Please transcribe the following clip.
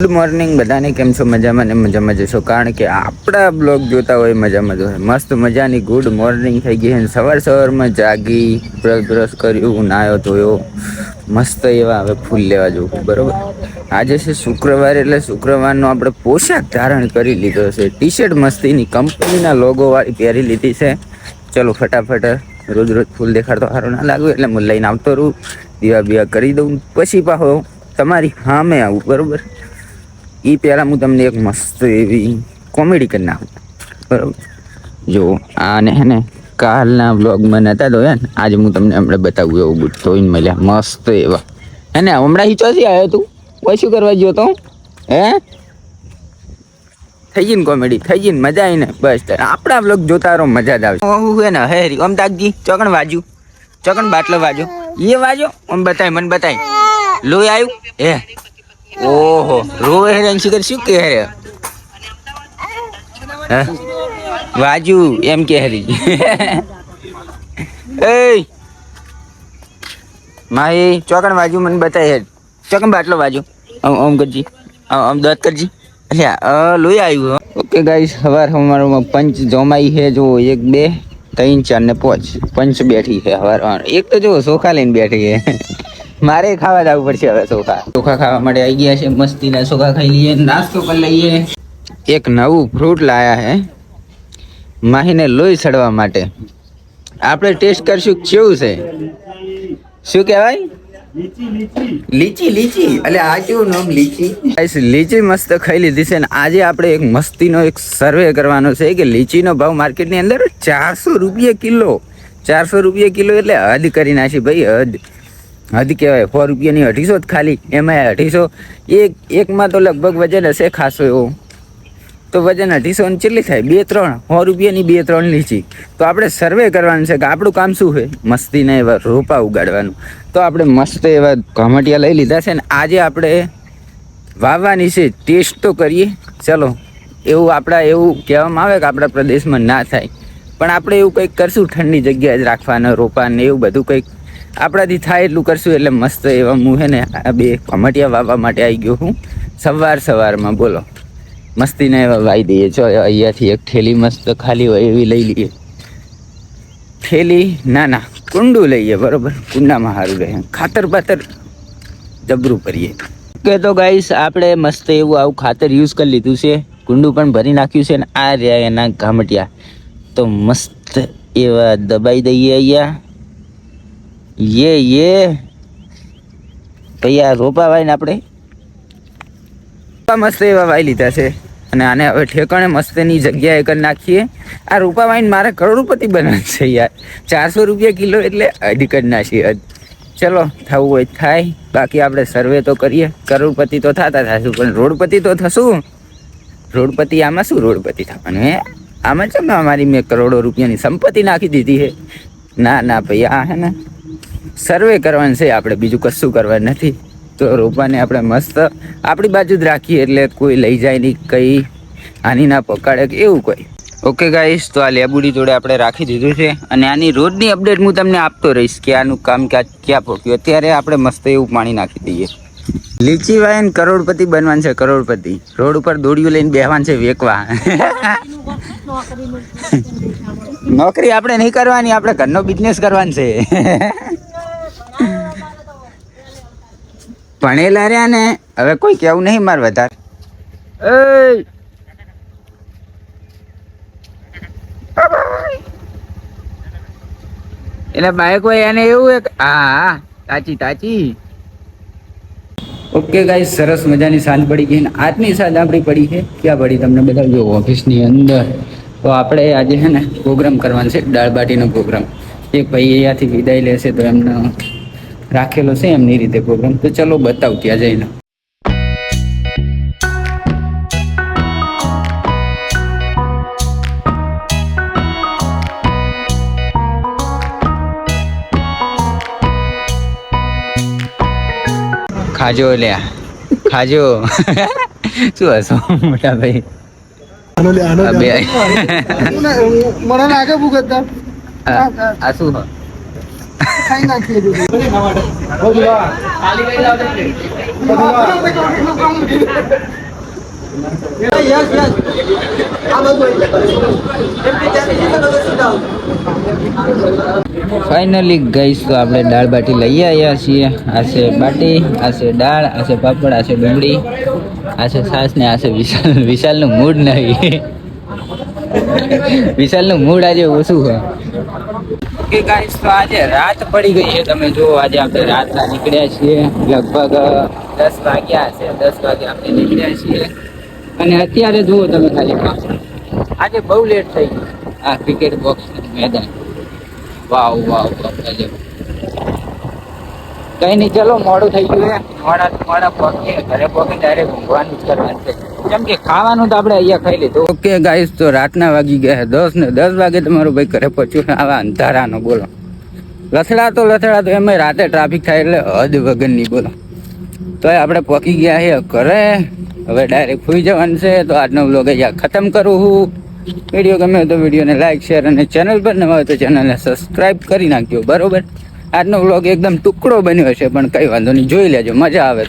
Good morning બધાને. કેમ છો? મજામાં ને મજામાં જશો, કારણ કે આપણા બ્લોગ જોતા હોય મજામાં જ હોય. મસ્ત મજાની ગુડ મોર્નિંગ થઈ ગઈ છે. સવારમાં જાગી, બ્રશ કર્યું, નાયો ધોયો, મસ્ત એવા હવે ફૂલ લેવા જવું. બરોબર, આજે છે શુક્રવાર, એટલે શુક્રવારનો આપણે પોશાક ધારણ કરી લીધો છે. ટી શર્ટ મસ્તીની કંપનીના લોગો વાળી પહેરી લીધી છે. ચલો ફટાફટ, રોજ રોજ ફૂલ દેખાડતો સારું ના લાગ્યું એટલે હું લઈને આવતો રહું, દીવા બીવા કરી દઉં, પછી પાછો તમારી સામે આવું. બરોબર, એ પહેલાં હું તમને એક મસ્ત એવી કોમેડી કરી નાખું. બરાબર, જો આને હે ને કાલના બ્લોગમાં નહોતા તો ને, આજે હું તમને હમણાં બતાવું. એવું બુટ ધોઈને મળ્યા મસ્ત એવા હે ને. હમણાં હિંચોથી આવ્યો તું, પછી શું કરવા ગયો તો? હે થઈ ગઈ ને કોમેડી, થઈ ગઈ ને મજા આવી ને. બસ આપણા બ્લોગ જોતા રહો, મજા જ આવશે. હું હે ને હેરી ઓમ તાકજી, ચોકણ વાજુ, ચોકણ બાટલો વાજો, એ વાજો ઓમ બતાય, મને બતાય. લોહી આવ્યું હે? ઓહો, રોવે હે શિખર, શું કે હે? વાજુ એમ કે હરી. એ મારી ચોકણ વાજુ, મને બતાય હેડ. ચોકણ બાટલો વાજો, ઓમ કરજી, આમ દત કરજી. એટલે લોહી આવ્યું. ઓકે ગાઈસ, સવારમાં પંચ જમાઈ છે. જો 1 2 3 4 ને 5 પંચ બેઠી છે સવાર. એક તો જો ચોખા લઈને બેઠી છે. મારે ખાવા જવું પડશે હવે. ચોખા ખાવા માટે આવી ગયા છે. મસ્તીના ચોખા ખાઈ લઈએ, નાસ્તો કરી લઈએ. એક નવું ફ્રૂટ લાયા હે માહીને લોહી ચડવા માટે. આપણે ટેસ્ટ કરશું કેવું છે. શું કહેવાય? લીચી. એટલે આ કેવું નામ લીચી? લીચી મસ્ત ખાઈ લીધી છે. ને આજે આપણે એક મસ્તીનો એક સર્વે કરવાનો છે કે લીચીનો ભાવ માર્કેટની અંદર 400 રૂપિયા કિલો. 400 રૂપિયા કિલો એટલે હદ કરી નાખી ભાઈ, હદ કહેવાય. 100 રૂપિયાની 250 જ ખાલી, એમાં 250 એકમાં તો લગભગ વજન હશે ખાસો એવો. તો વજન 250 કેટલી થાય? 2-3 100 રૂપિયાની 2-3 લીચી. તો આપણે સર્વે કરવાનું છે કે આપણું કામ શું છે, મસ્તીના એવા રોપા ઉગાડવાનું. તો આપણે મસ્ત એવા ઘામટિયા લઈ લીધા છે ને આજે આપણે વાવવાની છે. ટેસ્ટ તો કરીએ ચલો. એવું કહેવામાં આવે કે આપણા પ્રદેશમાં ના થાય, પણ આપણે એવું કંઈક કરશું. ઠંડી જગ્યાએ જ રાખવાના રોપાને એવું બધું કંઈક આપણાથી થાય એટલું કરશું. એટલે મસ્ત એવા હું હે ને આ 2 ઘામટિયા વાવવા માટે આવી ગયો હું સવારમાં. બોલો, મસ્તીને એવા વાવી દઈએ. જો અહીંયાથી એક થેલી મસ્ત ખાલી હોય એવી લઈ લઈએ. થેલી ના કુંડું લઈએ. બરોબર, કુંડામાં સારું રહે. ખાતર જબરું કરીએ. ઓકે તો ગાઈસ, આપણે મસ્ત એવું આવું ખાતર યુઝ કરી લીધું છે. કુંડું પણ ભરી નાખ્યું છે. ને આ રહ્યા એના ઘામટિયા. તો મસ્ત એવા દબાઈ દઈએ અહીંયા. ભાઈ આ રોપા વાઈને આપણે મસ્ત એવા વાઈ લીધા છે. અને આને હવે ઠેકાણે મસ્તની જગ્યાએ કરી નાખીએ. આ રૂપા વાઈને મારે કરોડપતિ બનાવવાનું છે યાર. 400 રૂપિયા કિલો એટલે અઢી કરી નાખીએ. ચલો, થવું હોય થાય, બાકી આપણે સર્વે તો કરીએ. કરોડપતિ તો થશું, પણ રોડપતિ તો થશું. રોડપતિ આમાં શું રોડપતિ થવાનું હે? આમાં છે ને અમારી મેં કરોડો રૂપિયાની સંપત્તિ નાખી દીધી છે. ના ભાઈ, આ હે ને સર્વે કરવાનું છે આપણે, બીજું કશું કરવાનું નથી. તો રોપાને આપણે મસ્ત આપણી બાજુ જ રાખીએ, એટલે કોઈ લઈ જાય નહીં, કંઈ આની ના પકડે કે એવું કોઈ. ઓકે ગાઈસ, તો આ લેબુડી જોડે આપણે રાખી દીધું છે. અને આની રોજની અપડેટ હું તમને આપતો રહીશ કે આનું કામ ક્યાં પહોંચ્યું. અત્યારે આપણે મસ્ત એવું પાણી નાખી દઈએ. લીચી વાઈને કરોડપતિ બનવાનું છે. કરોડપતિ રોડ ઉપર દોડીઓ લઈને બેહવાનું છે વેકવા. નોકરી આપણે નહીં કરવાની, આપણે ઘરનો બિઝનેસ કરવાનો છે. ભણેલા રહ્યા ને, હવે કોઈ કેવું નહીં માર વધારે. એટલે બાઈક હોય એને એવું એક હા તાચી. ઓકે ગાઈસ, સરસ મજાની સાંજ પડી ગઈ. ને આજની સાંજ આપણી પડી છે ક્યાં પડી તમને બતાવજો, ઓફિસની અંદર. તો આપણે આજે છે ને પ્રોગ્રામ કરવાનો છે, દાળ બાટીનો પ્રોગ્રામ. એક ભાઈ અહીંયાથી વિદાય લેશે, તો એમનો રાખેલો છે એમની રીતે પ્રોગ્રામ. તો ચલો બતાવ ત્યાં જઈને. ખાજો લ્યા, ખાજો. શું હશો મોટા ભાઈ? આ શું ફાઇનલી ગઈશ તો આપણે દાળ બાટી લઈ આવ્યા છીએ. આ છે બાટી, આ છે દાળ, આ છે પાપડ, આ છે ડુંગળી, આ છે છાશ ને આ છે વિશાલનું મૂડ નહીં. વિશાલનું મૂડ આજે ઓછું છે. ઓકે ગાઈસ, તો આજે રાત પડી ગઈ છે. તમે જો આજે આપણે રાતના નીકળ્યા છીએ, લગભગ 10 વાગ્યા હશે. 10 વાગે આપણે નીકળ્યા છીએ અને અત્યારે જુઓ તમે ખાલી આજે બહુ લેટ થઈ ગયું. આ ક્રિકેટ બોક્સ મેદાન, વાવ વાવ વાવ, કઈ નહીં, ચલો મોડું થઈ ગયું છે. મોડા પહોંચીએ, ઘરે પહોંચી ડાયરેક્ટ ઊંઘવાનું જ કરવાનું છે, કેમ કે ખાવાનું તો આપણે અહીંયા ખાઈ લીધું. ઓકે ગાઈસ, તો રાતના વાગી ગયા 10 ને 10 વાગે તમારું ભાઈ ઘરે પહોંચ્યું. આવા અંધારાનો બોલો, લથડા તો એમાં રાતે ટ્રાફિક થાય એટલે હદ વગરની બોલો. તો આપણે પહોંચી ગયા છે ઘરે. હવે ડાયરેક્ટ સુઈ જવાનું છે. તો આજનો વ્લોગ અહીંયા ખતમ કરું હું. વિડીયો ગમે તો વિડીયોને લાઈક, શેર અને ચેનલ પર નવા હોય તો ચેનલને સબસ્ક્રાઈબ કરી નાખજો. બરોબર, આજનો વ્લોગ એકદમ ટુકડો બન્યો છે પણ કંઈ વાંધો નહીં, જોઈ લેજો, મજા આવે તો.